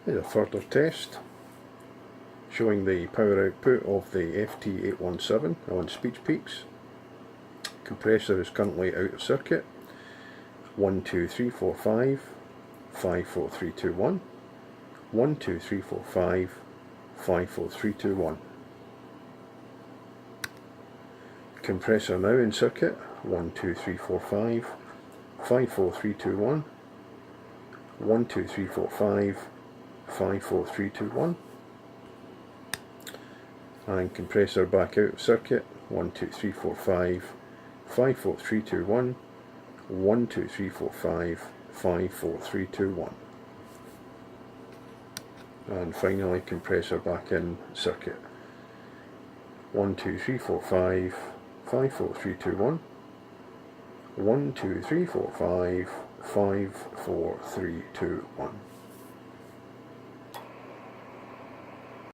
Here's a further test showing the power output of the FT817 on speech peaks. Compressor is currently out of circuit. 1, 2, 3, 4, 5, 5, 4, 3, 2, 1. 1, 2, 3, 4, 5, 5, 4, 3, 2, 1. Compressor now in circuit. 1, 2, 3, 4, 5, 5, 4, 3, 2, 1. 1, 2, 3, 4, 5, 5, 4, 3, 2, 1. And compressor back out of circuit. 1, 2, 3, 4, 5, 5, 4, 3, 2, 1. 1, 2, 3, 4, 5, 5, 4, 3, 2, 1. And finally compressor back in circuit. 1, 2, 3, 4, 5, 5, 4, 3, 2, 1. 1, 2, 3, 4, 5, 5, 4, 3, 2, 1.